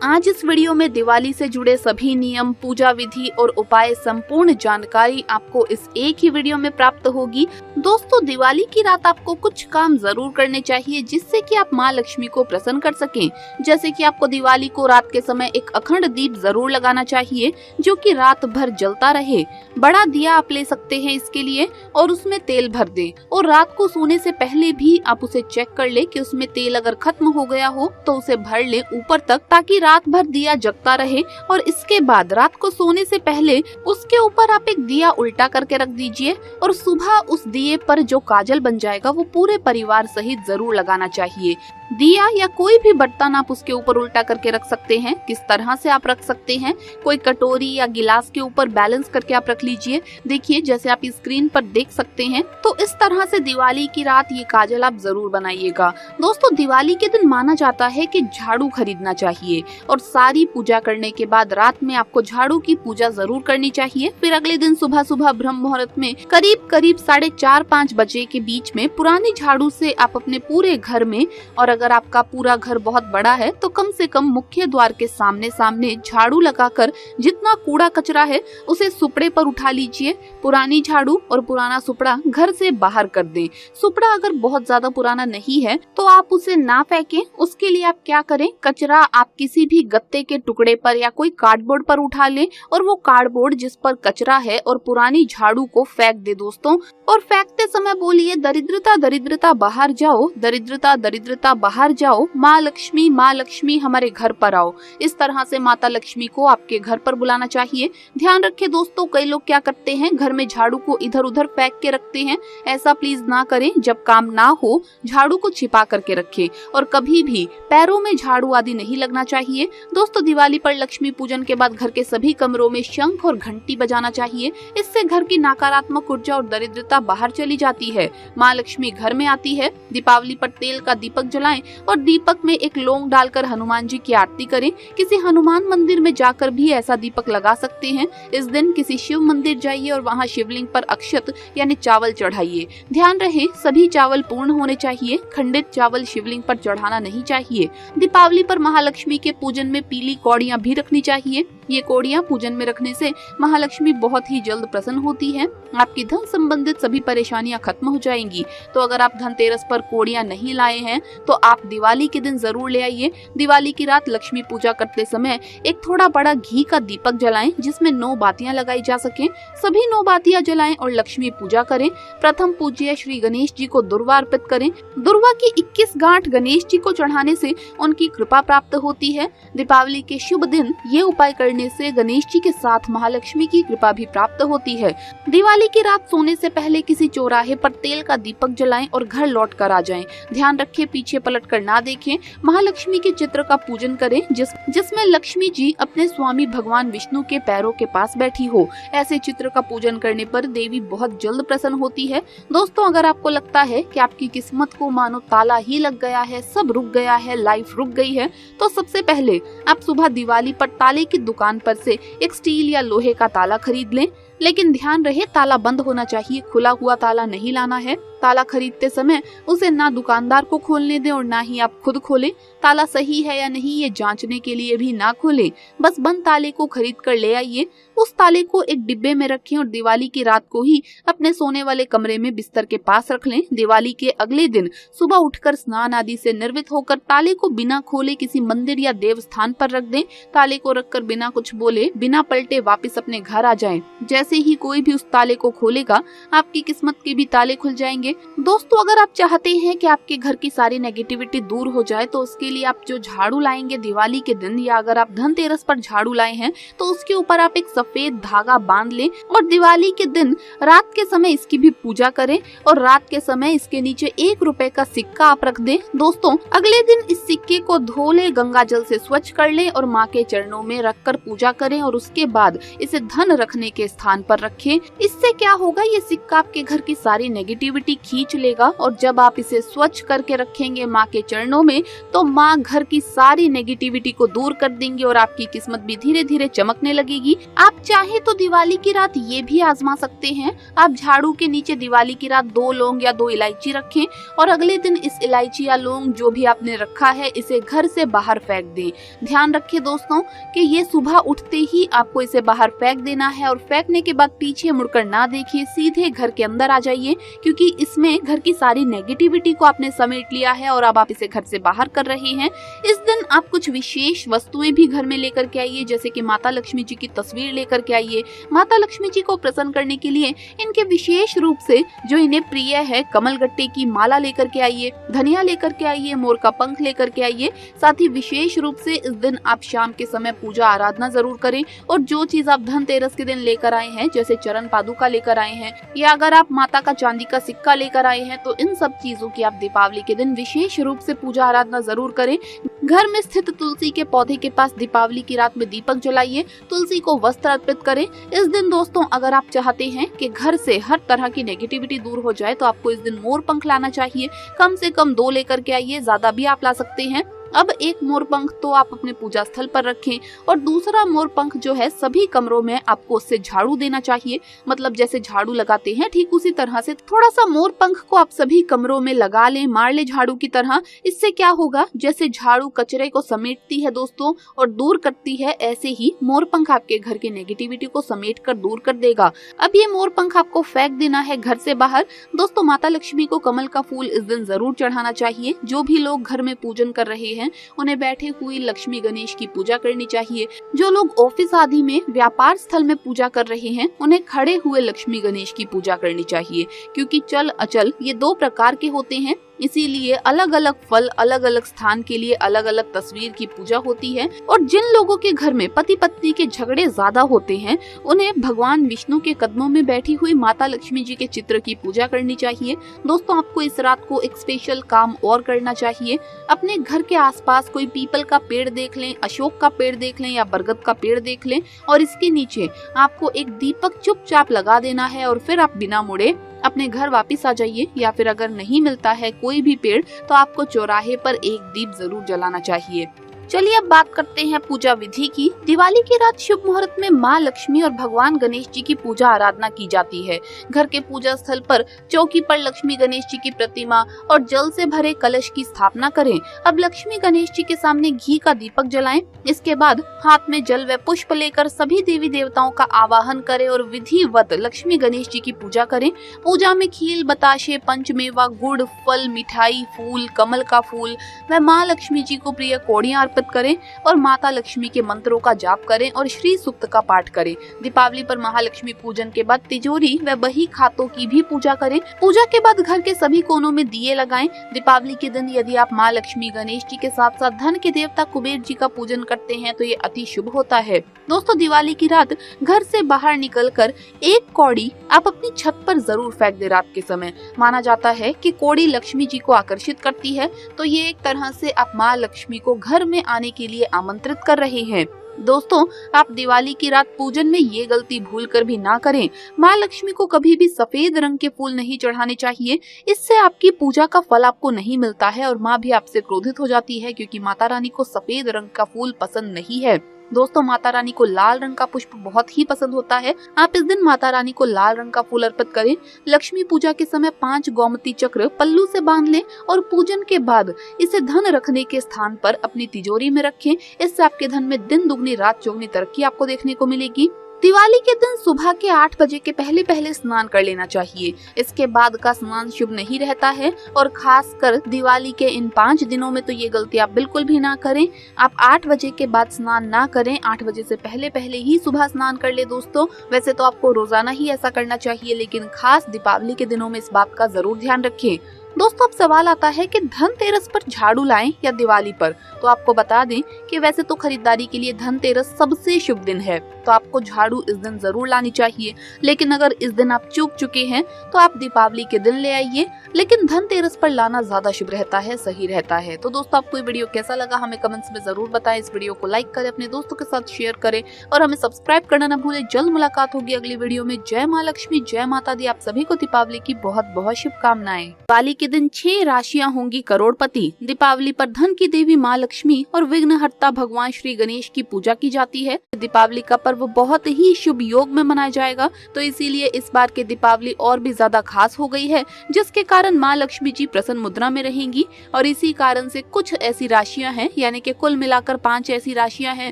आज इस वीडियो में दिवाली से जुड़े सभी नियम, पूजा विधि और उपाय संपूर्ण जानकारी आपको इस एक ही वीडियो में प्राप्त होगी। दोस्तों, दिवाली की रात आपको कुछ काम जरूर करने चाहिए जिससे कि आप माँ लक्ष्मी को प्रसन्न कर सकें। जैसे कि आपको दिवाली को रात के समय एक अखंड दीप जरूर लगाना चाहिए जो कि रात भर जलता रहे। बड़ा दिया आप ले सकते हैं इसके लिए और उसमें तेल भर दें और रात को सोने से पहले भी आप उसे चेक कर ले कि उसमें तेल अगर खत्म हो गया हो तो उसे भर ले ऊपर तक, ताकि रात भर दिया जगता रहे। और इसके बाद रात को सोने से पहले उसके ऊपर आप एक दिया उल्टा करके रख दीजिए और सुबह उस दिए पर जो काजल बन जाएगा वो पूरे परिवार सहित जरूर लगाना चाहिए। दिया या कोई भी बर्तन आप उसके ऊपर उल्टा करके रख सकते हैं। किस तरह से आप रख सकते हैं, कोई कटोरी या गिलास के ऊपर बैलेंस करके आप रख लीजिए। देखिए जैसे आप स्क्रीन पर देख सकते हैं, तो इस तरह से दिवाली की रात ये काजल आप जरूर बनाइएगा। दोस्तों, दिवाली के दिन माना जाता है कि झाड़ू खरीदना चाहिए और सारी पूजा करने के बाद रात में आपको झाड़ू की पूजा जरूर करनी चाहिए। फिर अगले दिन सुबह सुबह ब्रह्म मुहूर्त में करीब 4:30-5 बजे के बीच में पुरानी झाड़ू से आप अपने पूरे घर में, और अगर आपका पूरा घर बहुत बड़ा है तो कम से कम मुख्य द्वार के सामने सामने झाड़ू लगाकर जितना कूड़ा कचरा है उसे सुपड़े पर उठा लीजिए। पुरानी झाड़ू और पुराना सुपड़ा घर से बाहर कर दें। सुपड़ा अगर बहुत ज्यादा पुराना नहीं है तो आप उसे ना फेंकें। उसके लिए आप क्या करें, कचरा आप किसी भी गत्ते के टुकड़े पर या कोई कार्डबोर्ड पर उठा लें और वो कार्डबोर्ड जिस पर कचरा है और पुरानी झाड़ू को फेंक दे दोस्तों। और फेंकते समय बोलिए, दरिद्रता दरिद्रता बाहर जाओ, दरिद्रता दरिद्रता बाहर जाओ, माँ लक्ष्मी हमारे घर पर आओ। इस तरह से माता लक्ष्मी को आपके घर पर बुलाना चाहिए। ध्यान रखें दोस्तों, कई लोग क्या करते हैं, घर में झाड़ू को इधर उधर फेंक के रखते हैं। ऐसा प्लीज ना करें। जब काम ना हो झाड़ू को छिपा करके रखें और कभी भी पैरों में झाड़ू आदि नहीं लगना चाहिए। दोस्तों, दिवाली पर लक्ष्मी पूजन के बाद घर के सभी कमरों में शंख और घंटी बजाना चाहिए। इससे घर की नकारात्मक ऊर्जा और दरिद्रता बाहर चली जाती है, माँ लक्ष्मी घर में आती है। दीपावली पर तेल का दीपक जलाएं और दीपक में एक लौंग डालकर हनुमान जी की आरती करें। किसी हनुमान मंदिर में जाकर भी ऐसा दीपक लगा सकते हैं। इस दिन किसी शिव मंदिर जाइए और वहाँ शिवलिंग पर अक्षत यानी चावल चढ़ाइए। ध्यान रहे सभी चावल पूर्ण होने चाहिए, खंडित चावल शिवलिंग पर चढ़ाना नहीं चाहिए। दीपावली पर महालक्ष्मी के पूजन में पीली कौड़ियाँ भी रखनी चाहिए। ये कौड़ियाँ पूजन में रखने से महालक्ष्मी बहुत ही जल्द प्रसन्न होती है। आपकी धन संबंधित सभी परेशानियां खत्म हो जाएंगी। तो अगर आप धनतेरस पर कौड़ियाँ नहीं लाए हैं तो आप दिवाली के दिन जरूर ले आइए। दिवाली की रात लक्ष्मी पूजा करते समय एक थोड़ा बड़ा घी का दीपक जलाएं जिसमें 9 बातियां लगाई जा सके। सभी 9 बातियां जलाएं और लक्ष्मी पूजा करें। प्रथम पूज्य श्री गणेश जी को दुर्वा अर्पित करें। दुर्वा की 21 गांठ गणेश जी को चढ़ाने से उनकी कृपा प्राप्त होती है। दीपावली के शुभ दिन ये उपाय करने से गणेश जी के साथ महालक्ष्मी की कृपा भी प्राप्त होती है। दिवाली की रात सोने से पहले किसी चौराहे पर तेल का दीपक जलाएं और घर लौट कर आ जाएं। ध्यान रखें पीछे पलट कर ना देखें। महालक्ष्मी के चित्र का पूजन करें जिसमें लक्ष्मी जी अपने स्वामी भगवान विष्णु के पैरों के पास बैठी हो। ऐसे चित्र का पूजन करने पर देवी बहुत जल्द प्रसन्न होती है। दोस्तों, अगर आपको लगता है कि आपकी किस्मत को मानो ताला ही लग गया है, सब रुक गया है, लाइफ रुक गई है, तो सबसे पहले आप सुबह दिवाली पर ताले की दुकान पर से एक स्टील या लोहे का ताला खरीद लें। लेकिन ध्यान रहे ताला बंद होना चाहिए, खुला हुआ ताला नहीं लाना है। ताला खरीदते समय उसे ना दुकानदार को खोलने दें और ना ही आप खुद खोलें। ताला सही है या नहीं ये जांचने के लिए भी ना खोलें। बस बंद ताले को खरीद कर ले आइए। उस ताले को एक डिब्बे में रखें और दिवाली की रात को ही अपने सोने वाले कमरे में बिस्तर के पास रख लें। दिवाली के अगले दिन सुबह उठकर स्नान आदि से निर्वित होकर ताले को बिना खोले किसी मंदिर या देव स्थान पर रख दें। ताले को रखकर बिना कुछ बोले, बिना पलटे वापस अपने घर आ जाएं। जैसे ही कोई भी उस ताले को खोलेगा आपकी किस्मत के भी ताले खुल जाएंगे। दोस्तों, अगर आप चाहते हैं कि आपके घर की सारी नेगेटिविटी दूर हो जाए तो उसके लिए आप जो झाड़ू लाएंगे दिवाली के दिन, या अगर आप धनतेरस पर झाड़ू लाए हैं तो उसके ऊपर आप एक सफेद धागा बांध लें और दिवाली के दिन रात के समय इसकी भी पूजा करें और रात के समय इसके नीचे 1 रुपए का सिक्का आप रख दें। दोस्तों, अगले दिन इस सिक्के को धो ले, गंगा जल से स्वच्छ कर ले और माँ के चरणों में रखकर पूजा करें और उसके बाद इसे धन रखने के स्थान पर रखें। इससे क्या होगा, ये सिक्का आपके घर की सारी नेगेटिविटी खींच लेगा और जब आप इसे स्वच्छ करके रखेंगे माँ के चरणों में तो माँ घर की सारी नेगेटिविटी को दूर कर देंगी और आपकी किस्मत भी धीरे धीरे चमकने लगेगी। आप चाहे तो दिवाली की रात ये भी आजमा सकते हैं। आप झाड़ू के नीचे दिवाली की रात 2 लौंग या 2 इलायची रखें और अगले दिन इस इलायची या लौंग जो भी आपने रखा है इसे घर से बाहर फेंक दें। ध्यान रखिए दोस्तों कि ये सुबह उठते ही आपको इसे बाहर फेंक देना है और फेंकने के बाद पीछे मुड़कर ना देखिए, सीधे घर के अंदर आ जाइए क्योंकि इसमें घर की सारी नेगेटिविटी को आपने समेट लिया है और अब आप इसे घर से बाहर कर रहे हैं। इस दिन आप कुछ विशेष वस्तुएं भी घर में लेकर के आइए, जैसे कि माता लक्ष्मी जी की तस्वीर लेकर के आइए। माता लक्ष्मी जी को प्रसन्न करने के लिए इनके विशेष रूप से जो इन्हें प्रिय है कमलगट्टे की माला लेकर के आइए, धनिया लेकर के आइए, मोर का पंख लेकर के आइए। साथ ही विशेष रूप से इस दिन आप शाम के समय पूजा आराधना जरूर करें और जो चीज आप धनतेरस के दिन लेकर आए हैं जैसे चरण पादुका लेकर आए हैं या अगर आप माता का चांदी का सिक्का लेकर आए हैं तो इन सब चीजों की आप दीपावली के दिन विशेष रूप से पूजा आराधना जरूर करें। घर में स्थित तुलसी के पौधे के पास दीपावली की रात में दीपक जलाइए, तुलसी को वस्त्र अर्पित करें। इस दिन दोस्तों अगर आप चाहते हैं कि घर से हर तरह की नेगेटिविटी दूर हो जाए तो आपको इस दिन मोर पंख लाना चाहिए। कम से कम 2 लेकर के आइए, ज्यादा भी आप ला सकते हैं। अब एक मोर पंख तो आप अपने पूजा स्थल पर रखें और दूसरा मोर पंख जो है सभी कमरों में आपको उससे झाड़ू देना चाहिए। मतलब जैसे झाड़ू लगाते हैं ठीक उसी तरह से थोड़ा सा मोर पंख को आप सभी कमरों में लगा लें, मार ले झाड़ू की तरह। इससे क्या होगा, जैसे झाड़ू कचरे को समेटती है दोस्तों और दूर करती है, ऐसे ही मोर पंख आपके घर की नेगेटिविटी को समेट कर दूर कर देगा। अब ये मोर पंख आपको फेंक देना है घर से बाहर। दोस्तों माता लक्ष्मी को कमल का फूल इस दिन जरूर चढ़ाना चाहिए। जो भी लोग घर में पूजन कर रहे हैं उन्हें बैठे हुए लक्ष्मी गणेश की पूजा करनी चाहिए। जो लोग ऑफिस आदि में व्यापार स्थल में पूजा कर रहे हैं उन्हें खड़े हुए लक्ष्मी गणेश की पूजा करनी चाहिए, क्योंकि चल अचल ये 2 प्रकार के होते हैं, इसीलिए अलग अलग फल अलग अलग स्थान के लिए अलग अलग तस्वीर की पूजा होती है। और जिन लोगों के घर में पति पत्नी के झगड़े ज्यादा होते हैं उन्हें भगवान विष्णु के कदमों में बैठी हुई माता लक्ष्मी जी के चित्र की पूजा करनी चाहिए। दोस्तों आपको इस रात को एक स्पेशल काम और करना चाहिए। अपने घर के आसपास कोई पीपल का पेड़ देख लें, अशोक का पेड़ देख लें या बरगद का पेड़ देख लें और इसके नीचे आपको एक दीपक चुपचाप लगा देना है और फिर आप बिना मुड़े अपने घर वापस आ जाइए। या फिर अगर नहीं मिलता है कोई भी पेड़ तो आपको चौराहे पर एक दीप जरूर जलाना चाहिए। चलिए अब बात करते हैं पूजा विधि की। दिवाली की रात शुभ मुहूर्त में माँ लक्ष्मी और भगवान गणेश जी की पूजा आराधना की जाती है। घर के पूजा स्थल पर चौकी पर लक्ष्मी गणेश जी की प्रतिमा और जल से भरे कलश की स्थापना करें। अब लक्ष्मी गणेश जी के सामने घी का दीपक जलाएं। इसके बाद हाथ में जल व पुष्प लेकर सभी देवी देवताओं का आवाहन करें और विधिवत लक्ष्मी गणेश जी की पूजा करें। पूजा में खील, बताशे, पंचमेवा, गुड़, फल, मिठाई, फूल, कमल का फूल व माँ लक्ष्मी जी को प्रिय कौड़ियाँ अर्पित करें और माता लक्ष्मी के मंत्रों का जाप करें और श्री सूक्त का पाठ करें। दीपावली पर महालक्ष्मी पूजन के बाद तिजोरी व बही खातों की भी पूजा करें। पूजा के बाद घर के सभी कोनों में दिए लगाएं। दीपावली के दिन यदि आप माँ लक्ष्मी गणेश जी के साथ साथ धन के देवता कुबेर जी का पूजन करते हैं तो ये अति शुभ होता है। दोस्तों दिवाली की रात घर से बाहर निकलकर एक कौड़ी आप अपनी छत पर जरूर फेंक दे। रात के समय माना जाता है कि कौड़ी लक्ष्मी जी को आकर्षित करती है, तो ये एक तरह से आप माँ लक्ष्मी को घर में आने के लिए आमंत्रित कर रहे हैं। दोस्तों आप दिवाली की रात पूजन में ये गलती भूल कर भी ना करें। माँ लक्ष्मी को कभी भी सफेद रंग के फूल नहीं चढ़ाने चाहिए। इससे आपकी पूजा का फल आपको नहीं मिलता है और माँ भी आपसे क्रोधित हो जाती है, क्योंकि माता रानी को सफेद रंग का फूल पसंद नहीं है। दोस्तों माता रानी को लाल रंग का पुष्प बहुत ही पसंद होता है। आप इस दिन माता रानी को लाल रंग का फूल अर्पित करें। लक्ष्मी पूजा के समय 5 गोमती चक्र पल्लू से बांध लें और पूजन के बाद इसे धन रखने के स्थान पर अपनी तिजोरी में रखें। इससे आपके धन में दिन दुगनी रात चौगनी तरक्की आपको देखने को मिलेगी। दिवाली के दिन सुबह के 8 बजे के पहले स्नान कर लेना चाहिए। इसके बाद का स्नान शुभ नहीं रहता है और खासकर दिवाली के इन 5 दिनों में तो ये गलती आप बिल्कुल भी ना करें। आप 8 बजे के बाद स्नान ना करें, 8 बजे से पहले ही सुबह स्नान कर ले। दोस्तों वैसे तो आपको रोजाना ही ऐसा करना चाहिए, लेकिन खास दीपावली के दिनों में इस बात का जरूर ध्यान रखें। दोस्तों अब सवाल आता है कि धनतेरस पर झाड़ू लाएं या दिवाली पर। तो आपको बता दें कि वैसे तो खरीदारी के लिए धनतेरस सबसे शुभ दिन है, तो आपको झाड़ू इस दिन जरूर लानी चाहिए। लेकिन अगर इस दिन आप चूक चुके हैं तो आप दीपावली के दिन ले आइए, लेकिन धनतेरस पर लाना ज्यादा शुभ रहता है, सही रहता है। तो दोस्तों आपको ये वीडियो कैसा लगा हमें कमेंट्स में जरूर बताएं। इस वीडियो को लाइक करें, अपने दोस्तों के साथ शेयर करें और हमें सब्सक्राइब करना न भूलें। जल्द मुलाकात होगी अगली वीडियो में। जय माँ लक्ष्मी, जय माता दी। आप सभी को दीपावली की बहुत बहुत शुभकामनाएं। दिवाली के दिन 6 राशियां होंगी करोड़पति। दीपावली पर धन की देवी माँ लक्ष्मी और विघ्नहर्ता भगवान श्री गणेश की पूजा की जाती है। दीपावली का पर्व बहुत ही शुभ योग में मनाया जाएगा, तो इसीलिए इस बार की दीपावली और भी ज्यादा खास हो गई है, जिसके कारण माँ लक्ष्मी जी प्रसन्न मुद्रा में रहेंगी। और इसी कारण से कुछ ऐसी राशियां हैं, यानी कि कुल मिलाकर 5 ऐसी राशियां हैं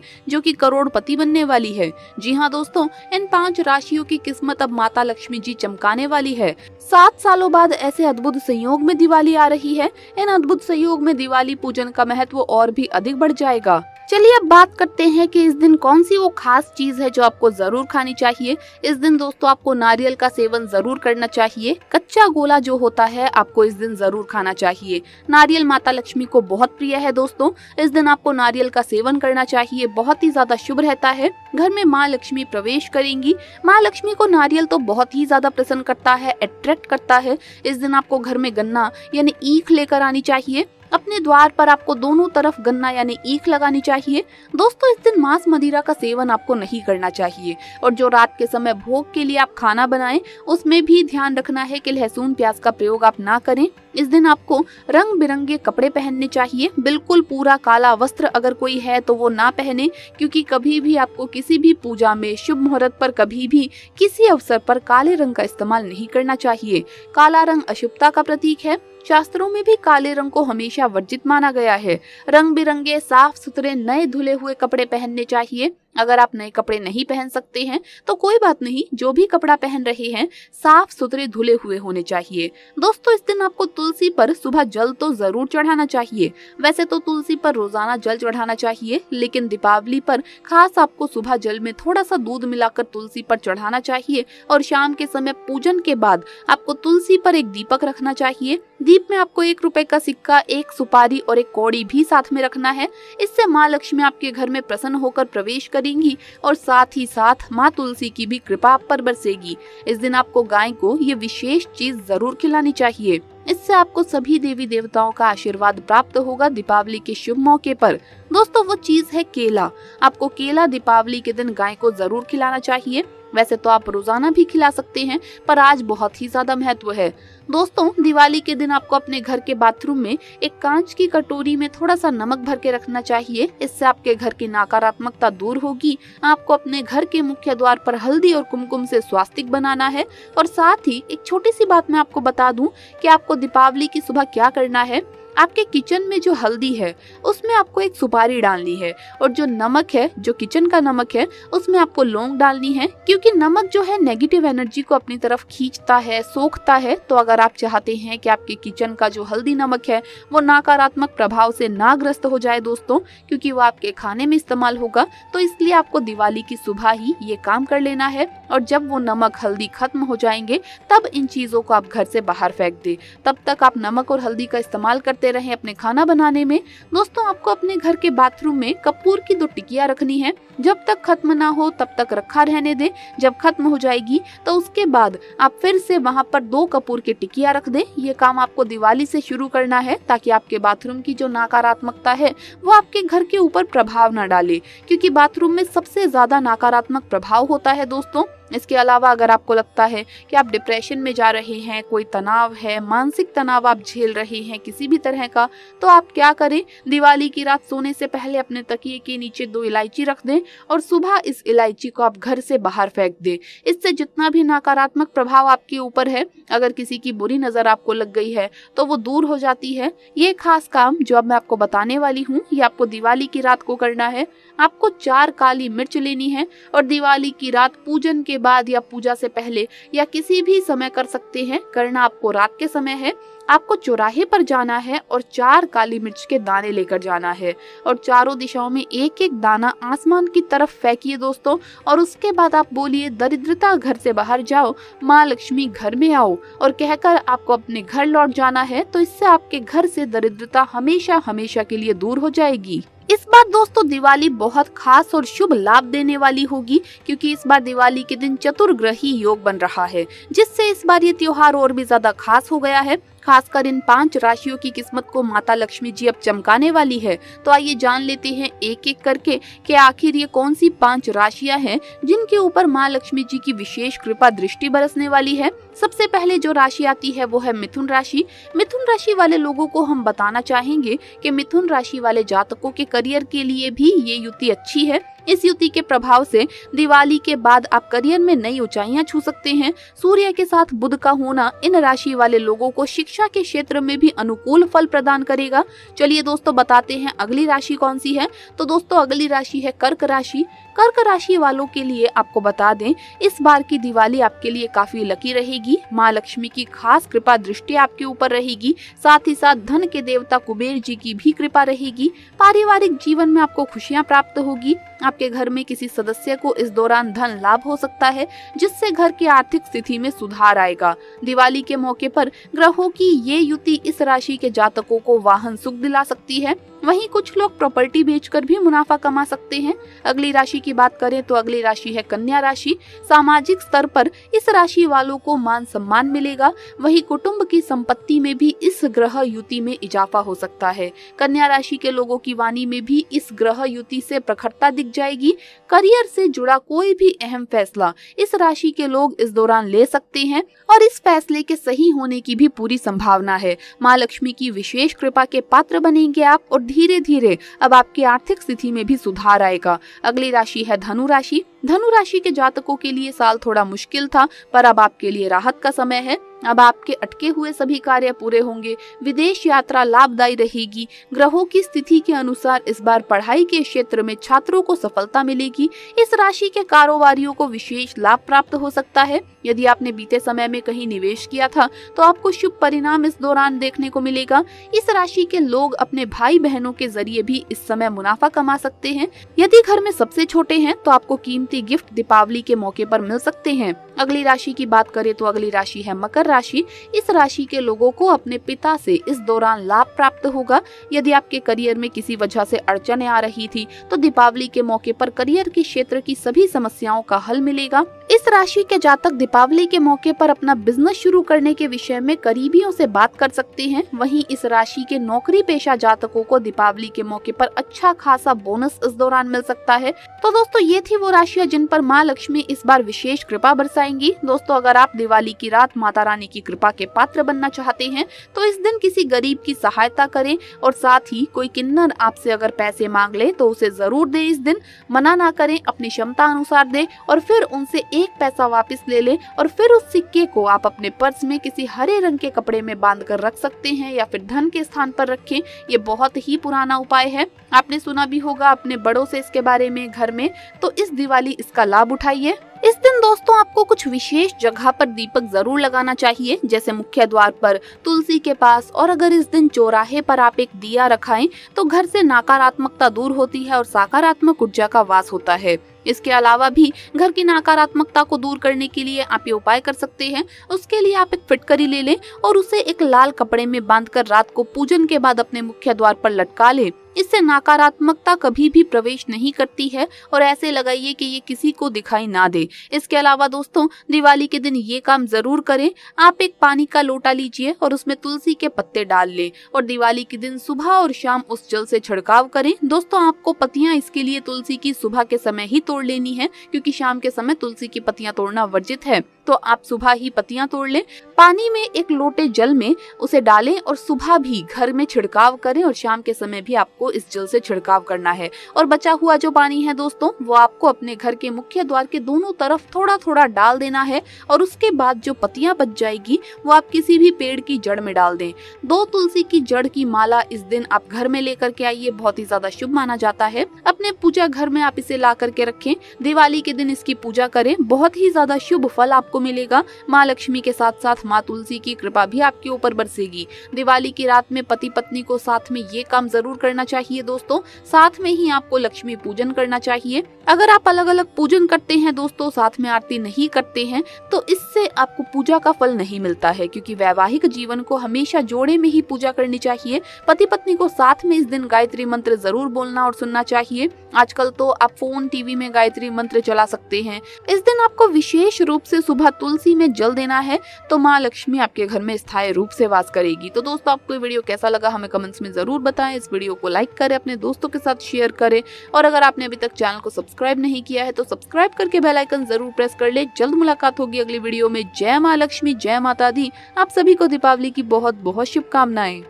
जो कि करोड़पति बनने वाली है। जी हाँ दोस्तों, इन 5 राशियों की किस्मत अब माता लक्ष्मी जी चमकाने वाली है। 7 सालों बाद ऐसे अद्भुत संयोग में दिवाली आ रही है। इन अद्भुत संयोग में दिवाली पूजन का महत्व और भी अधिक बढ़ जाएगा। चलिए अब बात करते हैं कि इस दिन कौन सी वो खास चीज है जो आपको जरूर खानी चाहिए। इस दिन दोस्तों आपको नारियल का सेवन जरूर करना चाहिए। कच्चा गोला जो होता है आपको इस दिन जरूर खाना चाहिए। नारियल माता लक्ष्मी को बहुत प्रिय है दोस्तों, इस दिन आपको नारियल का सेवन करना चाहिए, बहुत ही ज्यादा शुभ रहता है। घर में माँ लक्ष्मी प्रवेश करेंगी। माँ लक्ष्मी को नारियल तो बहुत ही ज्यादा प्रसन्न करता है, अट्रैक्ट करता है। इस दिन आपको घर में गन्ना यानी ईख लेकर आनी चाहिए। अपने द्वार पर आपको दोनों तरफ गन्ना यानी ईख लगानी चाहिए। दोस्तों इस दिन मांस मदिरा का सेवन आपको नहीं करना चाहिए। और जो रात के समय भोग के लिए आप खाना बनाएं, उसमें भी ध्यान रखना है कि लहसुन प्याज का प्रयोग आप ना करें। इस दिन आपको रंग बिरंगे कपड़े पहनने चाहिए। बिल्कुल पूरा काला वस्त्र अगर कोई है तो वो ना पहने, क्योंकि कभी भी आपको किसी भी पूजा में शुभ मुहूर्त पर कभी भी किसी अवसर पर काले रंग का इस्तेमाल नहीं करना चाहिए। काला रंग अशुभता का प्रतीक है। शास्त्रों में भी काले रंग को हमेशा वर्जित माना गया है। रंग बिरंगे साफ सुथरे नए धुले हुए कपड़े पहनने चाहिए। अगर आप नए कपड़े नहीं पहन सकते हैं तो कोई बात नहीं, जो भी कपड़ा पहन रहे हैं साफ सुथरे धुले हुए होने चाहिए। दोस्तों इस दिन आपको तुलसी पर सुबह जल तो जरूर चढ़ाना चाहिए। वैसे तो तुलसी पर रोजाना जल चढ़ाना चाहिए, लेकिन दीपावली पर खास आपको सुबह जल में थोड़ा सा दूध मिलाकर तुलसी पर चढ़ाना चाहिए। और शाम के समय पूजन के बाद आपको तुलसी पर एक दीपक रखना चाहिए। दीप में आपको 1 रुपए का सिक्का, 1 सुपारी और 1 कौड़ी भी साथ में रखना है। इससे माँ लक्ष्मी आपके घर में प्रसन्न होकर प्रवेश करेंगी और साथ ही साथ माँ तुलसी की भी कृपा आप पर बरसेगी। इस दिन आपको गाय को ये विशेष चीज जरूर खिलानी चाहिए। इससे आपको सभी देवी देवताओं का आशीर्वाद प्राप्त होगा दीपावली के शुभ मौके पर। दोस्तों वो चीज है केला। आपको केला दीपावली के दिन गाय को जरूर खिलाना चाहिए। वैसे तो आप रोजाना भी खिला सकते हैं, पर आज बहुत ही ज्यादा महत्व है। दोस्तों दिवाली के दिन आपको अपने घर के बाथरूम में एक कांच की कटोरी में थोड़ा सा नमक भर के रखना चाहिए। इससे आपके घर की नकारात्मकता दूर होगी। आपको अपने घर के मुख्य द्वार पर हल्दी और कुमकुम से स्वास्तिक बनाना है। और साथ ही एक छोटी सी बात मैं आपको बता दूं कि आपको दीपावली की सुबह क्या करना है। आपके किचन में जो हल्दी है उसमें आपको 1 सुपारी डालनी है, और जो नमक है, जो किचन का नमक है, उसमें आपको लौंग डालनी है। क्योंकि नमक जो है नेगेटिव एनर्जी को अपनी तरफ खींचता है, सोखता है। तो अगर आप चाहते हैं कि आपके किचन का जो हल्दी नमक है वो नकारात्मक प्रभाव से ना ग्रस्त हो जाए दोस्तों, क्योंकि वो आपके खाने में इस्तेमाल होगा, तो इसलिए आपको दिवाली की सुबह ही ये काम कर लेना है। और जब वो नमक हल्दी खत्म हो जाएंगे तब इन चीजों को आप घर से बाहर फेंक दे। तब तक आप नमक और हल्दी का इस्तेमाल करते रहे अपने खाना बनाने में। दोस्तों आपको अपने घर के बाथरूम में कपूर की 2 टिकिया रखनी है। जब तक खत्म ना हो तब तक रखा रहने दे। जब खत्म हो जाएगी तो उसके बाद आप फिर से वहां पर 2 कपूर की टिकिया रख दे। ये काम आपको दिवाली से शुरू करना है, ताकि आपके बाथरूम की जो नकारात्मकता है वो आपके घर के ऊपर प्रभाव न डाले, क्योंकि बाथरूम में सबसे ज्यादा नकारात्मक प्रभाव होता है दोस्तों। इसके अलावा अगर आपको लगता है कि आप डिप्रेशन में जा रहे हैं, कोई तनाव है, मानसिक तनाव आप झेल रहे हैं किसी भी तरह का, तो आप क्या करें, दिवाली की रात सोने से पहले अपने तकिए के नीचे 2 इलायची रख दें और सुबह इस इलायची को आप घर से बाहर फेंक दें। इससे जितना भी नकारात्मक प्रभाव आपके ऊपर है, अगर किसी की बुरी नजर आपको लग गई है तो वो दूर हो जाती है। ये खास काम जो अब मैं आपको बताने वाली हूँ, ये आपको दिवाली की रात को करना है। आपको 4 काली मिर्च लेनी है और दिवाली की रात पूजन के बाद या पूजा से पहले या किसी भी समय कर सकते हैं। करना आपको रात के समय है। आपको चौराहे पर जाना है और 4 काली मिर्च के दाने लेकर जाना है और चारों दिशाओं में एक एक दाना आसमान की तरफ फेंकिए दोस्तों। और उसके बाद आप बोलिए, दरिद्रता घर से बाहर जाओ, माँ लक्ष्मी घर में आओ, और कहकर आपको अपने घर लौट जाना है। तो इससे आपके घर से दरिद्रता हमेशा हमेशा के लिए दूर हो जाएगी। इस बार दोस्तों दिवाली बहुत खास और शुभ लाभ देने वाली होगी, क्योंकि इस बार दिवाली के दिन चतुर्ग्रही योग बन रहा है, जिससे इस बार ये त्योहार और भी ज्यादा खास हो गया है। खासकर इन 5 राशियों की किस्मत को माता लक्ष्मी जी अब चमकाने वाली है। तो आइए जान लेते हैं एक एक करके कि आखिर ये कौन सी 5 राशियां हैं जिनके ऊपर माँ लक्ष्मी जी की विशेष कृपा दृष्टि बरसने वाली है। सबसे पहले जो राशि आती है वो है मिथुन राशि। मिथुन राशि वाले लोगों को हम बताना चाहेंगे कि मिथुन राशि वाले जातकों के करियर के लिए भी ये युति अच्छी है। इस युति के प्रभाव से दिवाली के बाद आप करियर में नई ऊंचाइयां छू सकते हैं। सूर्य के साथ बुध का होना इन राशि वाले लोगों को शिक्षा के क्षेत्र में भी अनुकूल फल प्रदान करेगा। चलिए दोस्तों बताते हैं अगली राशि कौन सी है। तो दोस्तों अगली राशि है कर्क राशि। कर्क राशि वालों के लिए आपको बता दें, इस बार की दिवाली आपके लिए काफी लकी रहेगी। माँ लक्ष्मी की खास कृपा दृष्टि आपके ऊपर रहेगी। साथ ही साथ धन के देवता कुबेर जी की भी कृपा रहेगी। पारिवारिक जीवन में आपको खुशियां प्राप्त होगी। आपके घर में किसी सदस्य को इस दौरान धन लाभ हो सकता है, जिससे घर की आर्थिक स्थिति में सुधार आएगा। दिवाली के मौके पर ग्रहों की ये युति इस राशि के जातकों को वाहन सुख दिला सकती है। वहीं कुछ लोग प्रॉपर्टी बेचकर भी मुनाफा कमा सकते हैं। अगली राशि की बात करें तो अगली राशि है कन्या राशि। सामाजिक स्तर पर इस राशि वालों को मान सम्मान मिलेगा। वहीं कुटुंब की संपत्ति में भी इस ग्रह युति में इजाफा हो सकता है। कन्या राशि के लोगों की वाणी में भी इस ग्रह युति से प्रखरता दिख जाएगी। करियर से जुड़ा कोई भी अहम फैसला इस राशि के लोग इस दौरान ले सकते हैं और इस फैसले के सही होने की भी पूरी संभावना है। माँ लक्ष्मी की विशेष कृपा के पात्र बनेंगे आप और धीरे धीरे अब आपकी आर्थिक स्थिति में भी सुधार आएगा। अगली राशि है धनु राशि। धनु राशि के जातकों के लिए साल थोड़ा मुश्किल था, पर अब आपके लिए राहत का समय है। अब आपके अटके हुए सभी कार्य पूरे होंगे। विदेश यात्रा लाभदायी रहेगी। ग्रहों की स्थिति के अनुसार इस बार पढ़ाई के क्षेत्र में छात्रों को सफलता मिलेगी। इस राशि के कारोबारियों को विशेष लाभ प्राप्त हो सकता है। यदि आपने बीते समय में कहीं निवेश किया था तो आपको शुभ परिणाम इस दौरान देखने को मिलेगा। इस राशि के लोग अपने भाई बहनों के जरिए भी इस समय मुनाफा कमा सकते हैं। यदि घर में सबसे छोटे हैं तो आपको कीमती गिफ्ट दीपावली के मौके पर मिल सकते हैं। अगली राशि की बात करें तो अगली राशि है मकर राशि। इस राशि के लोगों को अपने पिता से इस दौरान लाभ प्राप्त होगा। यदि आपके करियर में किसी वजह से अड़चनें आ रही थी तो दीपावली के मौके पर करियर के क्षेत्र की सभी समस्याओं का हल मिलेगा। इस राशि के जातक दीपावली के मौके पर अपना बिजनेस शुरू करने के विषय में करीबियों से बात कर सकते हैं। वहीं इस राशि के नौकरी पेशा जातकों को दीपावली के मौके पर अच्छा खासा बोनस इस दौरान मिल सकता है। तो दोस्तों ये थी वो राशियां जिन पर माँ लक्ष्मी इस बार विशेष कृपा बरसाएंगी। दोस्तों अगर आप दिवाली की रात माता रानी की कृपा के पात्र बनना चाहते हैं तो इस दिन किसी गरीब की सहायता करें और साथ ही कोई किन्नर आपसे अगर पैसे मांग ले तो उसे जरूर दे। इस दिन मना ना करें, अपनी क्षमता अनुसार दे और फिर उनसे एक पैसा वापस ले लें और फिर उस सिक्के को आप अपने पर्स में किसी हरे रंग के कपड़े में बांध कर रख सकते हैं या फिर धन के स्थान पर रखें। ये बहुत ही पुराना उपाय है, आपने सुना भी होगा अपने बड़ों से इसके बारे में घर में। तो इस दिवाली इसका लाभ उठाइए। इस दिन दोस्तों आपको कुछ विशेष जगह पर दीपक जरूर लगाना चाहिए, जैसे मुख्य द्वार पर, तुलसी के पास, और अगर इस दिन चौराहे पर आप एक दिया रखाएं तो घर से नकारात्मकता दूर होती है और सकारात्मक ऊर्जा का वास होता है। इसके अलावा भी घर की नकारात्मकता को दूर करने के लिए आप ये उपाय कर सकते हैं। उसके लिए आप एक फिटकरी ले लें और उसे एक लाल कपड़े में बांधकर रात को पूजन के बाद अपने मुख्य द्वार पर लटका लें। इससे नकारात्मकता कभी भी प्रवेश नहीं करती है और ऐसे लगाइए कि ये किसी को दिखाई ना दे। इसके अलावा दोस्तों दिवाली के दिन ये काम जरूर करें, आप एक पानी का लोटा लीजिए और उसमें तुलसी के पत्ते डाल लें और दिवाली के दिन सुबह और शाम उस जल से छिड़काव करें। दोस्तों आपको पत्तियां इसके लिए तुलसी की सुबह के समय ही तोड़ लेनी है, क्योंकि शाम के समय तुलसी की पत्तियां तोड़ना वर्जित है। तो आप सुबह ही पत्तियां तोड़ लें, पानी में एक लोटे जल में उसे डालें और सुबह भी घर में छिड़काव करें और शाम के समय भी आपको आपको इस जल से छिड़काव करना है और बचा हुआ जो पानी है दोस्तों वो आपको अपने घर के मुख्य द्वार के दोनों तरफ थोड़ा थोड़ा डाल देना है और उसके बाद जो पत्तियां बच जाएगी वो आप किसी भी पेड़ की जड़ में डाल दें। 2 तुलसी की जड़ की माला इस दिन आप घर में लेकर के आइए, बहुत ही ज्यादा शुभ माना जाता है। अपने पूजा घर में आप इसे ला करके रखें, दिवाली के दिन इसकी पूजा करें, बहुत ही ज्यादा शुभ फल आपको मिलेगा। माँ लक्ष्मी के साथ साथ माँ तुलसी की कृपा भी आपके ऊपर बरसेगी। दिवाली की रात में पति पत्नी को साथ में ये काम जरूर करना चाहिए दोस्तों, साथ में ही आपको लक्ष्मी पूजन करना चाहिए। अगर आप अलग अलग पूजन करते हैं दोस्तों, साथ में आरती नहीं करते हैं, तो इससे आपको पूजा का फल नहीं मिलता है, क्योंकि वैवाहिक जीवन को हमेशा जोड़े में ही पूजा करनी चाहिए। पति पत्नी को साथ में इस दिन गायत्री मंत्र जरूर बोलना और सुनना चाहिए। आजकल तो आप फोन टीवी में गायत्री मंत्र चला सकते हैं। इस दिन आपको विशेष रूप से सुबह तुलसी में जल देना है, तो माँ लक्ष्मी आपके घर में स्थायी रूप से वास करेगी। तो दोस्तों आपको ये वीडियो कैसा लगा हमें कमेंट्स में जरूर बताएं। इस वीडियो को लाइक करें, अपने दोस्तों के साथ शेयर करें और अगर आपने अभी तक चैनल को सब्सक्राइब नहीं किया है तो सब्सक्राइब करके बेल आइकन जरूर प्रेस कर ले। जल्द मुलाकात होगी अगली वीडियो में। जय माँ लक्ष्मी, जय माता दी। आप सभी को दीपावली की बहुत बहुत शुभकामनाएं।